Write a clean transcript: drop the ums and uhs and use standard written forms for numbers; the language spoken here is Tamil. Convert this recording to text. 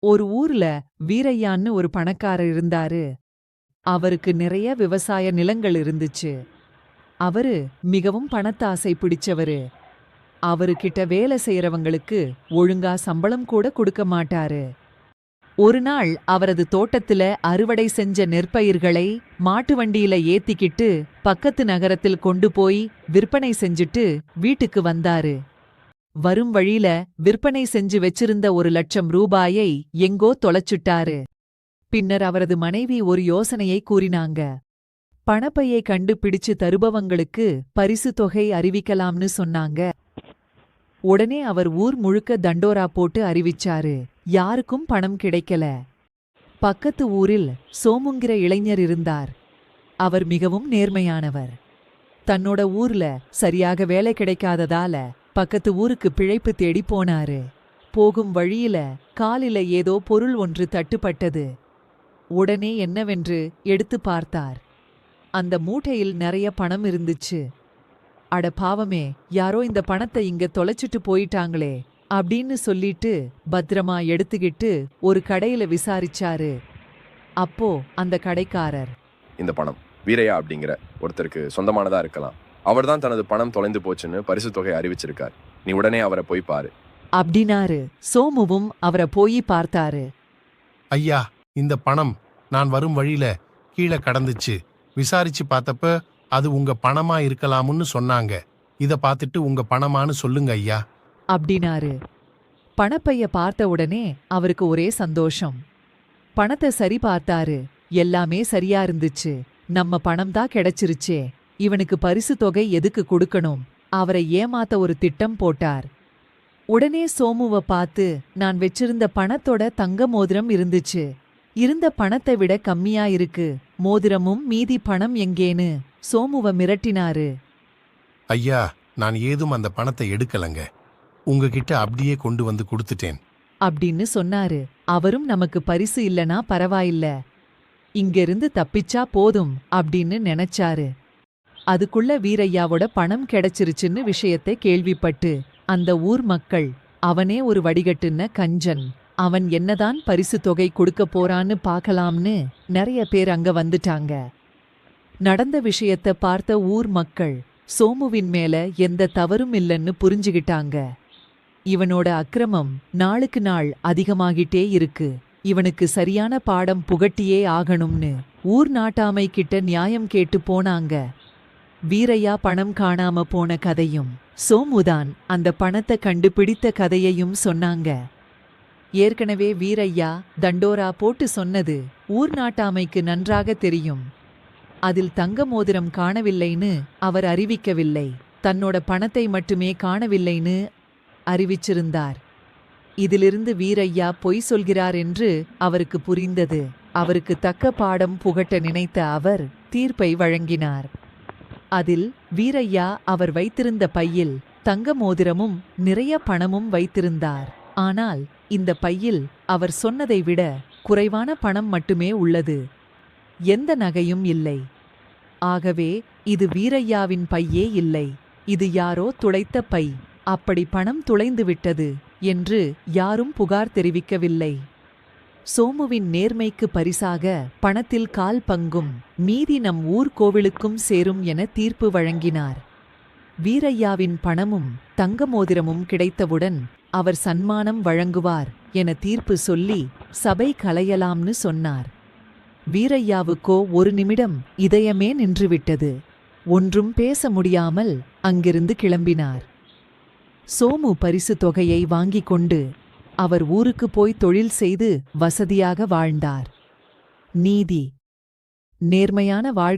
ஒரு ஊர்ல வீரையான்னு ஒரு பணக்காரர் இருந்தாரு. அவருக்கு நிறைய விவசாய நிலங்கள் இருந்துச்சு. அவரு மிகவும் பணத்தாசை பிடிச்சவரு. அவருகிட்ட வேலை செய்யறவங்களுக்கு ஒழுங்கா சம்பளம் கூட கொடுக்க மாட்டாரு. ஒரு நாள் அவரது தோட்டத்துல அறுவடை செஞ்ச நெற்பயிர்களை மாட்டு வண்டியில ஏத்திக்கிட்டு பக்கத்து நகரத்தில் கொண்டு போய் விற்பனை செஞ்சுட்டு வீட்டுக்கு வந்தாரு. வரும் வழியில விற்பனை செஞ்சு வச்சிருந்த 1,00,000 ரூபாயை எங்கோ தொலைச்சுட்டாரு. பின்னர் அவரது மனைவி ஒரு யோசனையை கூறினாங்க. பணப்பையை கண்டுபிடிச்சு தருபவங்களுக்கு பரிசு தொகை அறிவிக்கலாம்னு சொன்னாங்க. உடனே அவர் ஊர் முழுக்க தண்டோரா போட்டு அறிவிச்சாரு. யாருக்கும் பணம் கிடைக்கல. பக்கத்து ஊரில் சோமுங்கிற இளைஞர் இருந்தார். அவர் மிகவும் நேர்மையானவர். தன்னோட ஊர்ல சரியாக வேலை கிடைக்காததால பக்கத்து ஊருக்கு பிழைப்பு தேடி போனாரு. போகும் வழியில காலில ஏதோ பொருள் ஒன்று தட்டுப்பட்டது. உடனே என்னவென்று எடுத்து பார்த்தார். அந்த மூட்டையில் நிறைய பணம் இருந்துச்சு. அட பாவமே, யாரோ இந்த பணத்தை இங்க தொலைச்சிட்டு போயிட்டாங்களே அப்படின்னு சொல்லிட்டு பத்திரமா எடுத்துக்கிட்டு ஒரு கடையில விசாரிச்சாரு. அப்போ அந்த கடைக்காரர், இந்த பணம் வீரையா அப்படிங்கிற ஒருத்தருக்கு சொந்தமானதா இருக்கலாம். அவர்தான் தனது பணம் தொலைந்து போச்சுன்னு பரிசு தொகை அறிவிச்சிருக்கார். நீ உடனே அவரை போய் பாரு அப்படின்னாரு. சோமுவும் அவரை போய் பார்த்தாரு. ஐயா, இந்த பணம் நான் வரும் வழியில கீழே கடந்துச்சு. விசாரிச்சு பார்த்தப்ப அது உங்க பணமா இருக்கலாம்னு சொன்னாங்க. இத பார்த்துட்டு உங்க பணமான்னு சொல்லுங்க ஐயா அப்படின்னாரு. பணப்பைய பார்த்த உடனே அவருக்கு ஒரே சந்தோஷம். பணத்தை சரி பார்த்தாரு. எல்லாமே சரியா இருந்துச்சு. நம்ம பணம் தான் கிடைச்சிருச்சே, இவனுக்கு பரிசு தொகை எதுக்கு கொடுக்கணும்? அவரை ஏமாத்த ஒரு திட்டம் போட்டார். உடனே சோமுவ பார்த்து, நான் வெச்சிருந்த பணத்தோட தங்க மோதிரம் இருந்துச்சு. இருந்த பணத்தை விட கம்மியா இருக்கு. மோதிரமும் மீதி பணம் எங்கேன்னு சோமுவ மிரட்டினாரு. ஐயா, நான் ஏதும் அந்த பணத்தை எடுக்கலங்க. உங்ககிட்ட அப்படியே கொண்டு வந்து கொடுத்துட்டேன் அப்படின்னு சொன்னாரு. அவரும் நமக்கு பரிசு இல்லனா பரவாயில்ல, இங்கிருந்து தப்பிச்சா போதும் அப்படின்னு நினைச்சாரு. அதுக்குள்ள வீரையாவோட பணம் கிடைச்சிருச்சுன்னு விஷயத்தை கேள்விப்பட்டு அந்த ஊர் மக்கள், அவனே ஒரு வடிகட்டுன கஞ்சன், அவன் என்னதான் பரிசு தொகை கொடுக்க போறான்னு பார்க்கலாம்னு நிறைய பேர் அங்க வந்துட்டாங்க. நடந்த விஷயத்த பார்த்த ஊர் மக்கள் சோமுவின் மேல எந்த தவறும் இல்லைன்னு புரிஞ்சுகிட்டாங்க. இவனோட அக்கிரமம் நாளுக்கு நாள் அதிகமாகிட்டே இருக்கு, இவனுக்கு சரியான பாடம் புகட்டியே ஆகணும்னு ஊர் நாட்டாமை கிட்ட நியாயம் கேட்டு போனாங்க. வீரையா பணம் காணாம போன கதையும் சோமுதான் அந்த பணத்தை கண்டுபிடித்த கதையையும் சொன்னாங்க. ஏற்கனவே வீரையா தண்டோரா போட்டு சொன்னது ஊர் நாட்டாமைக்கு நன்றாக தெரியும். அதில் தங்க மோதிரம் காணவில்லைன்னு அவர் அறிவிக்கவில்லை, தன்னோட பணத்தை மட்டுமே காணவில்லைன்னு அறிவிச்சிருந்தார். இதிலிருந்து வீரையா பொய் சொல்கிறார் என்று அவருக்கு புரிந்தது. அவருக்கு தக்க பாடம் புகட்ட நினைத்த அவர் தீர்ப்பை வழங்கினார். அதில் வீரையா அவர் வைத்திருந்த பையில் தங்க மோதிரமும் நிறைய பணமும் வைத்திருந்தார். ஆனால் இந்த பையில் அவர் சொன்னதை விட குறைவான பணம் மட்டுமே உள்ளது. எந்த நகையும் இல்லை. ஆகவே இது வீரையாவின் பையே இல்லை, இது யாரோ துளைத்த பை. அப்படி பணம் துளைந்துவிட்டது என்று யாரும் புகார் தெரிவிக்கவில்லை. சோமுவின் நேர்மைக்கு பரிசாக பணத்தில் 1/4 பங்கும் மீதி நம் ஊர் கோவிலுக்கும் சேரும் என தீர்ப்பு வழங்கினார். வீரையாவின் பணமும் தங்க மோதிரமும் கிடைத்தவுடன் அவர் சன்மானம் வழங்குவார் என தீர்ப்பு சொல்லி சபை கலையலாம்னு சொன்னார். வீரையாவுக்கோ ஒரு நிமிடம் இதயமே நின்றுவிட்டது. ஒன்றும் பேச முடியாமல் அங்கிருந்து கிளம்பினார். சோமு பரிசு தொகையை வாங்கிக் கொண்டு அவர் ஊருக்கு போய் தொழில் செய்து வசதியாக வாழ்ந்தார். நீதி, நேர்மையான வாழ்க்கை